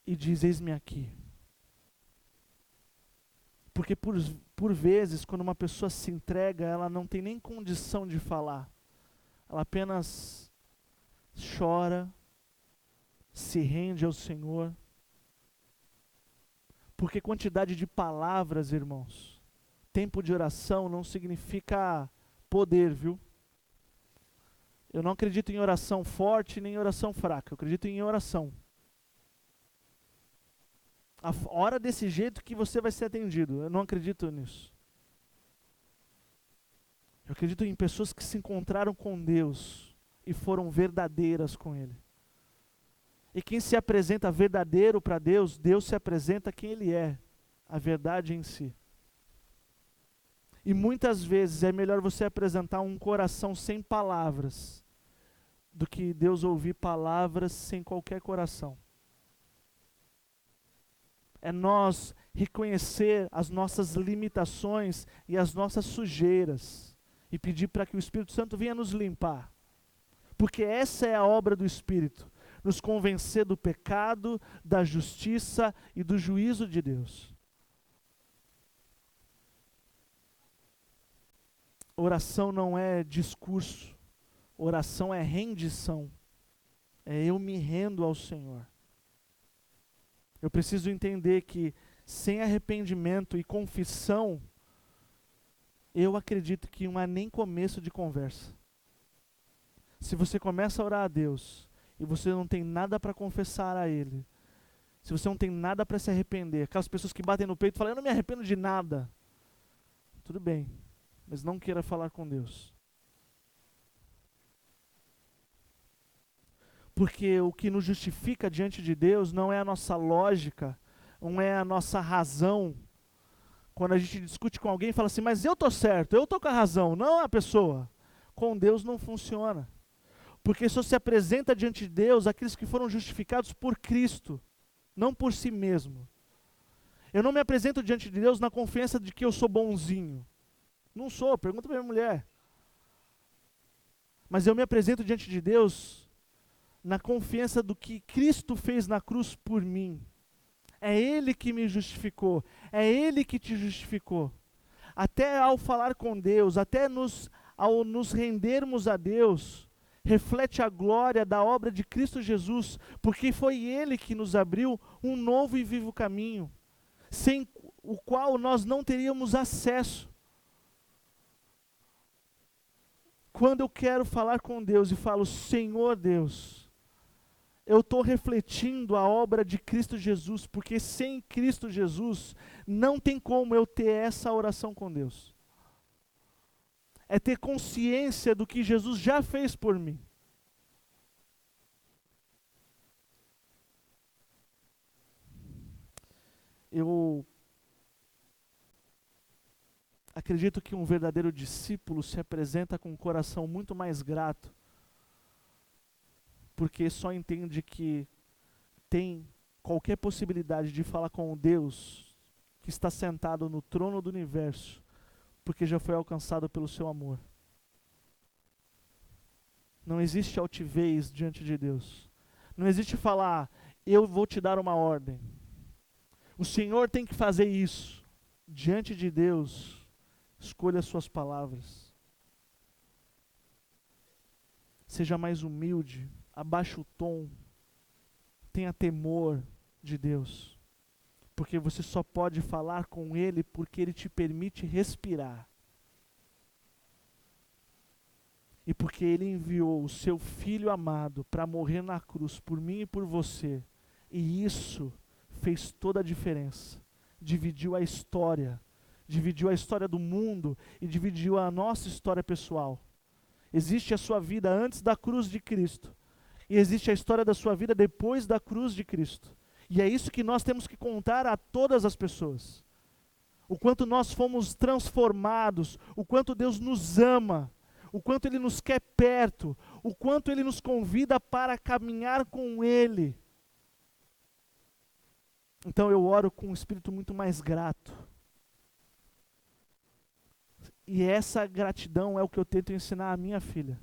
e diz, eis-me aqui. Porque por vezes, quando uma pessoa se entrega, ela não tem nem condição de falar. Ela apenas chora, se rende ao Senhor. Porque quantidade de palavras, irmãos, tempo de oração não significa poder, viu? Eu não acredito em oração forte nem em oração fraca, eu acredito em oração. Ora desse jeito que você vai ser atendido, eu não acredito nisso. Eu acredito em pessoas que se encontraram com Deus e foram verdadeiras com Ele. E quem se apresenta verdadeiro para Deus, Deus se apresenta quem Ele é, a verdade em si. E muitas vezes é melhor você apresentar um coração sem palavras, do que Deus ouvir palavras sem qualquer coração. É nós reconhecer as nossas limitações e as nossas sujeiras, e pedir para que o Espírito Santo venha nos limpar. Porque essa é a obra do Espírito, nos convencer do pecado, da justiça e do juízo de Deus. Oração não é discurso, oração é rendição. É eu me rendo ao Senhor. Eu preciso entender que sem arrependimento e confissão, eu acredito que não há nem começo de conversa. Se você começa a orar a Deus e você não tem nada para confessar a Ele, se você não tem nada para se arrepender, aquelas pessoas que batem no peito e falam, eu não me arrependo de nada. Tudo bem, mas não queira falar com Deus. Porque o que nos justifica diante de Deus não é a nossa lógica, não é a nossa razão. Quando a gente discute com alguém e fala assim, mas eu estou certo, eu estou com a razão, não a pessoa. Com Deus não funciona. Porque só se apresenta diante de Deus aqueles que foram justificados por Cristo, não por si mesmo. Eu não me apresento diante de Deus na confiança de que eu sou bonzinho. Não sou, pergunta para minha mulher. Mas eu me apresento diante de Deus na confiança do que Cristo fez na cruz por mim. É Ele que me justificou, é Ele que te justificou. Até ao falar com Deus, ao nos rendermos a Deus, reflete a glória da obra de Cristo Jesus, porque foi Ele que nos abriu um novo e vivo caminho, sem o qual nós não teríamos acesso. Quando eu quero falar com Deus e falo, Senhor Deus, eu estou refletindo a obra de Cristo Jesus, porque sem Cristo Jesus, não tem como eu ter essa oração com Deus. É ter consciência do que Jesus já fez por mim. Eu acredito que um verdadeiro discípulo se apresenta com um coração muito mais grato, porque só entende que tem qualquer possibilidade de falar com o Deus que está sentado no trono do universo, porque já foi alcançado pelo seu amor. Não existe altivez diante de Deus. Não existe falar, eu vou te dar uma ordem. O Senhor tem que fazer isso. Diante de Deus, escolha as suas palavras. Seja mais humilde, abaixe o tom, tenha temor de Deus. Porque você só pode falar com Ele porque Ele te permite respirar. E porque Ele enviou o seu Filho amado para morrer na cruz por mim e por você. E isso fez toda a diferença. Dividiu a história do mundo e dividiu a nossa história pessoal. Existe a sua vida antes da cruz de Cristo. E existe a história da sua vida depois da cruz de Cristo. E é isso que nós temos que contar a todas as pessoas. O quanto nós fomos transformados, o quanto Deus nos ama, o quanto Ele nos quer perto, o quanto Ele nos convida para caminhar com Ele. Então eu oro com um espírito muito mais grato. E essa gratidão é o que eu tento ensinar à minha filha.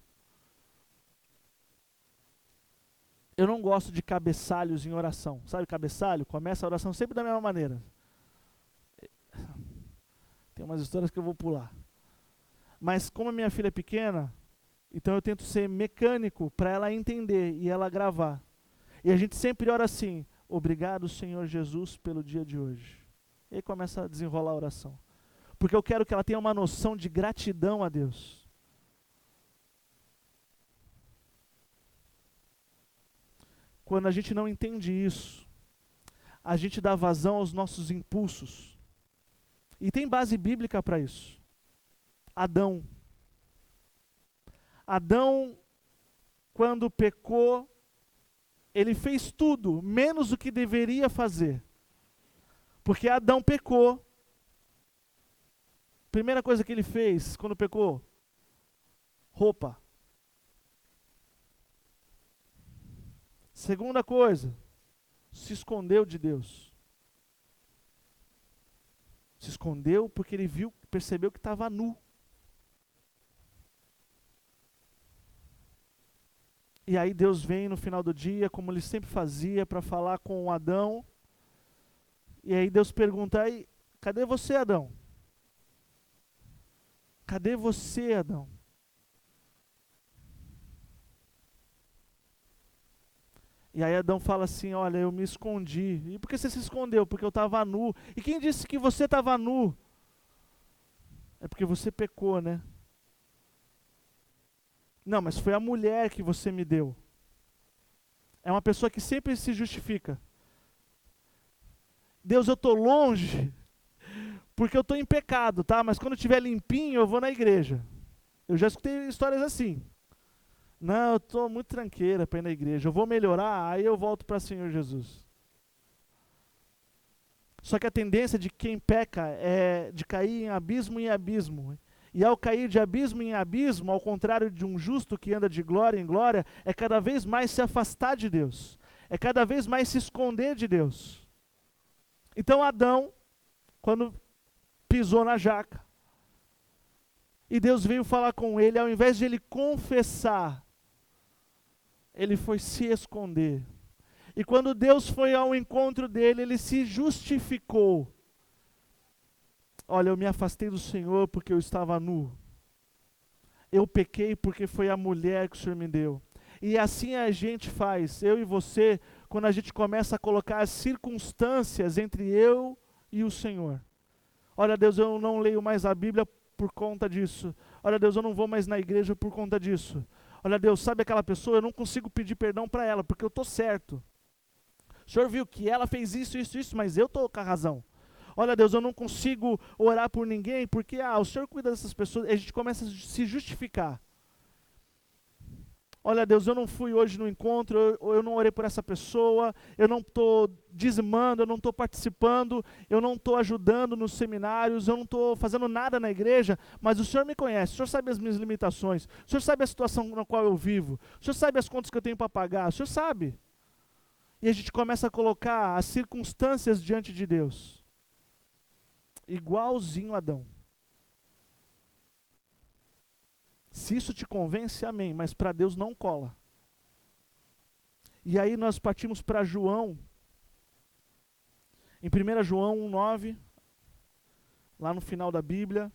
Eu não gosto de cabeçalhos em oração. Sabe cabeçalho? Começa a oração sempre da mesma maneira. Tem umas histórias que eu vou pular. Mas como a minha filha é pequena, então eu tento ser mecânico para ela entender e ela gravar. E a gente sempre ora assim, obrigado Senhor Jesus pelo dia de hoje. E aí começa a desenrolar a oração. Porque eu quero que ela tenha uma noção de gratidão a Deus. Quando a gente não entende isso, a gente dá vazão aos nossos impulsos. E tem base bíblica para isso. Adão, quando pecou, ele fez tudo, menos o que deveria fazer. Porque Adão pecou. Primeira coisa que ele fez quando pecou, roupa. Segunda coisa, se escondeu de Deus. Se escondeu porque ele percebeu que estava nu. E aí Deus vem no final do dia, como ele sempre fazia, para falar com Adão. E aí Deus pergunta, aí, cadê você, Adão? Cadê você, Adão? E aí Adão fala assim, olha, eu me escondi. E por que você se escondeu? Porque eu estava nu. E quem disse que você estava nu? É porque você pecou, né? Não, mas foi a mulher que você me deu. É uma pessoa que sempre se justifica. Deus, eu estou longe, porque eu estou em pecado, tá? Mas quando eu estiver limpinho, eu vou na igreja. Eu já escutei histórias assim. Não, eu estou muito tranqueira para ir na igreja. Eu vou melhorar, aí eu volto para o Senhor Jesus. Só que a tendência de quem peca é de cair em abismo. E ao cair de abismo em abismo, ao contrário de um justo que anda de glória em glória, é cada vez mais se afastar de Deus. É cada vez mais se esconder de Deus. Então Adão, quando pisou na jaca, e Deus veio falar com ele, ao invés de ele confessar, ele foi se esconder. E quando Deus foi ao encontro dele, ele se justificou. Olha, eu me afastei do Senhor porque eu estava nu. Eu pequei porque foi a mulher que o Senhor me deu. E assim a gente faz, eu e você, quando a gente começa a colocar as circunstâncias entre eu e o Senhor. Olha, Deus, eu não leio mais a Bíblia por conta disso. Olha, Deus, eu não vou mais na igreja por conta disso. Olha, Deus, sabe aquela pessoa? Eu não consigo pedir perdão para ela, porque eu estou certo. O Senhor viu que ela fez isso, mas eu estou com a razão. Olha, Deus, eu não consigo orar por ninguém, porque o Senhor cuida dessas pessoas. A gente começa a se justificar. Olha, Deus, eu não fui hoje no encontro, eu não orei por essa pessoa, eu não estou dizimando, eu não estou participando, eu não estou ajudando nos seminários, eu não estou fazendo nada na igreja, mas o Senhor me conhece, o Senhor sabe as minhas limitações, o Senhor sabe a situação na qual eu vivo, o Senhor sabe as contas que eu tenho para pagar, o Senhor sabe. E a gente começa a colocar as circunstâncias diante de Deus. Igualzinho a Adão. Se isso te convence, amém, mas para Deus não cola. E aí nós partimos para João, em 1 João 1,9, lá no final da Bíblia.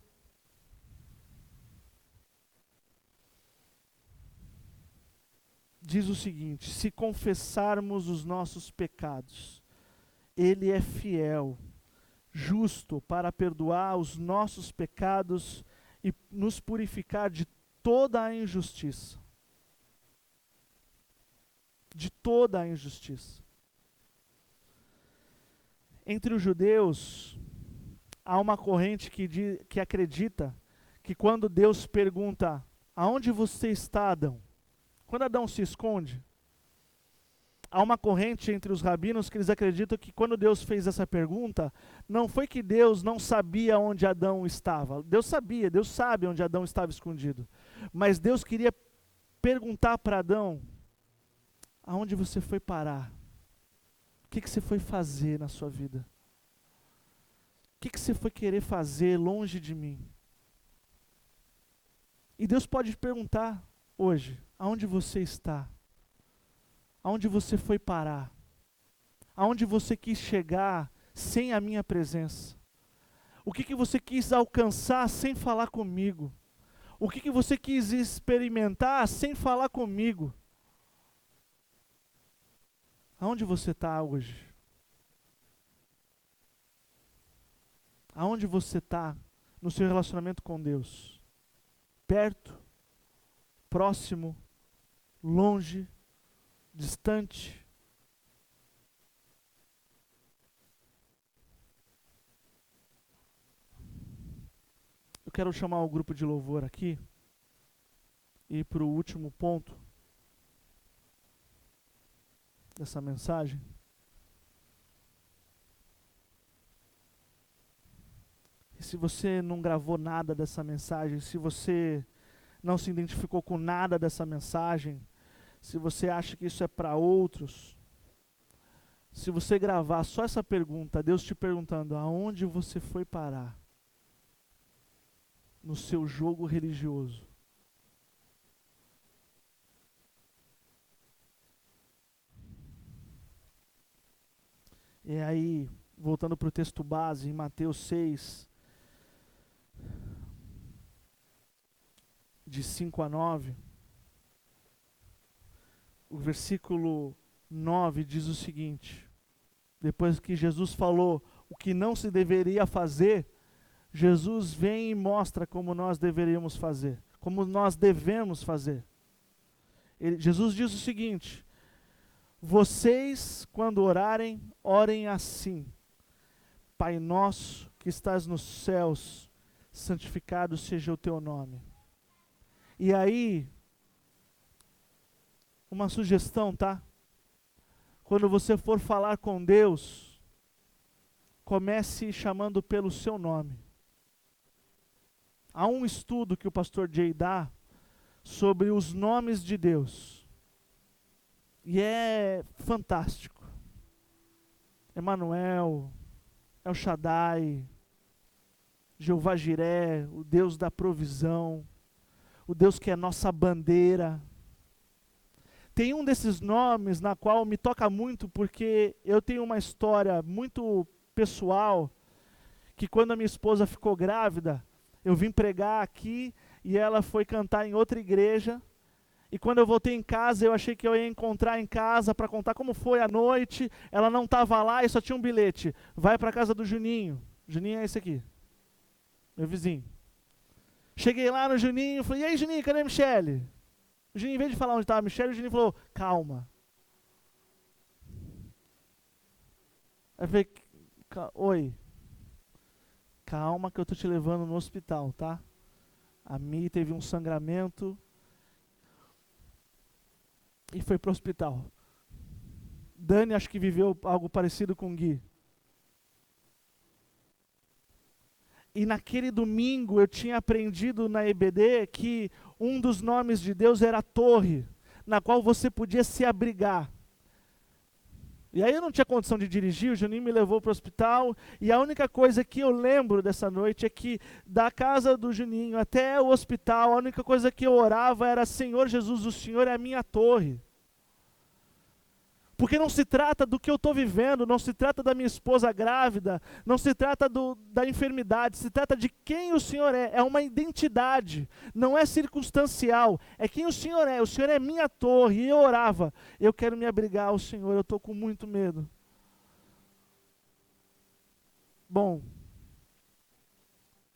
Diz o seguinte: se confessarmos os nossos pecados, Ele é fiel, justo para perdoar os nossos pecados e nos purificar de toda a injustiça. De toda a injustiça. Entre os judeus, há uma corrente que acredita que quando Deus pergunta, aonde você está, Adão? Quando Adão se esconde, há uma corrente entre os rabinos que eles acreditam que quando Deus fez essa pergunta, não foi que Deus não sabia onde Adão estava. Deus sabia, Deus sabe onde Adão estava escondido. Mas Deus queria perguntar para Adão, aonde você foi parar? O que você foi fazer na sua vida? O que você foi querer fazer longe de mim? E Deus pode perguntar hoje, aonde você está? Aonde você foi parar? Aonde você quis chegar sem a minha presença? O que você quis alcançar sem falar comigo? O que você quis experimentar sem falar comigo? Aonde você está hoje? Aonde você está no seu relacionamento com Deus? Perto? Próximo? Longe? Distante? Eu quero chamar o grupo de louvor aqui e ir para o último ponto dessa mensagem. E se você não gravou nada dessa mensagem, se você não se identificou com nada dessa mensagem, se você acha que isso é para outros, se você gravar só essa pergunta, Deus te perguntando, aonde você foi parar? No seu jogo religioso. E aí, voltando para o texto base, em Mateus 6, de 5 a 9, o versículo 9 diz o seguinte: depois que Jesus falou o que não se deveria fazer, Jesus vem e mostra como nós deveríamos fazer, como nós devemos fazer. Jesus diz o seguinte: vocês, quando orarem, orem assim: Pai nosso que estás nos céus, santificado seja o teu nome. E aí, uma sugestão, tá? Quando você for falar com Deus, comece chamando pelo seu nome. Há um estudo que o pastor Jay dá sobre os nomes de Deus. E é fantástico. Emanuel, El Shaddai, Jeová Jiré, o Deus da provisão, o Deus que é nossa bandeira. Tem um desses nomes na qual me toca muito, porque eu tenho uma história muito pessoal, que quando a minha esposa ficou grávida, eu vim pregar aqui e ela foi cantar em outra igreja. E quando eu voltei em casa, eu achei que eu ia encontrar em casa para contar como foi a noite. Ela não estava lá e só tinha um bilhete. Vai para a casa do Juninho. Juninho é esse aqui, meu vizinho. Cheguei lá no Juninho, falei, e aí Juninho, cadê a Michele? O Juninho, em vez de falar onde estava a Michele, o Juninho falou, calma. Aí eu falei, oi, calma que eu estou te levando no hospital, tá? A Mi teve um sangramento e foi para o hospital. Dani acho que viveu algo parecido com o Gui. E naquele domingo eu tinha aprendido na EBD que um dos nomes de Deus era a torre, na qual você podia se abrigar. E aí eu não tinha condição de dirigir, o Juninho me levou para o hospital, e a única coisa que eu lembro dessa noite é que da casa do Juninho até o hospital, a única coisa que eu orava era: Senhor Jesus, o Senhor é a minha torre. Porque não se trata do que eu estou vivendo, não se trata da minha esposa grávida, não se trata da enfermidade, se trata de quem o Senhor é uma identidade, não é circunstancial, é quem o Senhor é minha torre. E eu orava: eu quero me abrigar ao Senhor, eu estou com muito medo. Bom,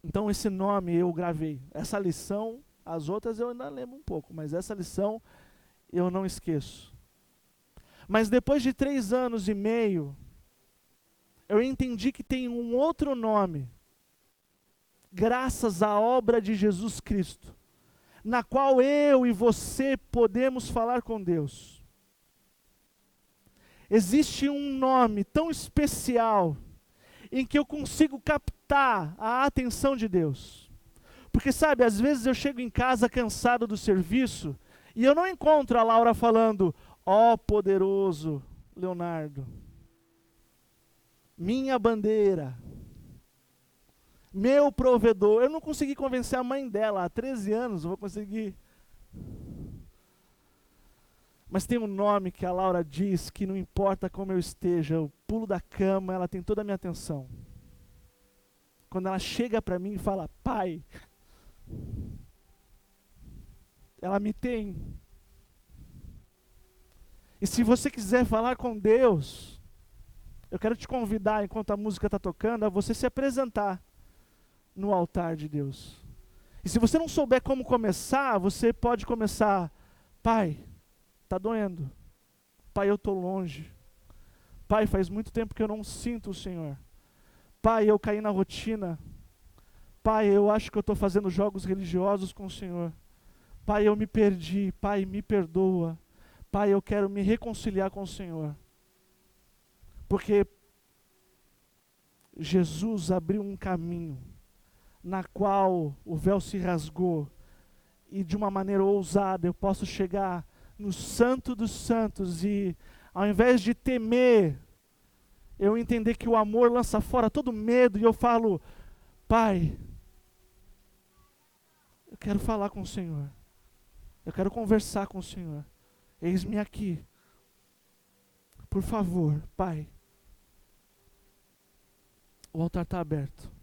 então esse nome eu gravei, essa lição, as outras eu ainda lembro um pouco, mas essa lição eu não esqueço. Mas depois de 3 anos e meio, eu entendi que tem um outro nome, graças à obra de Jesus Cristo, na qual eu e você podemos falar com Deus. Existe um nome tão especial, em que eu consigo captar a atenção de Deus. Porque sabe, às vezes eu chego em casa cansado do serviço, e eu não encontro a Laura falando: ó poderoso Leonardo, minha bandeira, meu provedor. Eu não consegui convencer a mãe dela, há 13 anos, eu vou conseguir. Mas tem um nome que a Laura diz que não importa como eu esteja, eu pulo da cama, ela tem toda a minha atenção. Quando ela chega para mim e fala: pai, ela me tem. E se você quiser falar com Deus, eu quero te convidar, enquanto a música está tocando, a você se apresentar no altar de Deus. E se você não souber como começar, você pode começar: pai, está doendo. Pai, eu estou longe. Pai, faz muito tempo que eu não sinto o Senhor. Pai, eu caí na rotina. Pai, eu acho que eu estou fazendo jogos religiosos com o Senhor. Pai, eu me perdi. Pai, me perdoa. Pai, eu quero me reconciliar com o Senhor. Porque Jesus abriu um caminho na qual o véu se rasgou, e de uma maneira ousada eu posso chegar no Santo dos Santos, e ao invés de temer, eu entender que o amor lança fora todo medo, e eu falo: pai, eu quero falar com o Senhor, eu quero conversar com o Senhor, eis-me aqui, por favor, pai. O altar está aberto.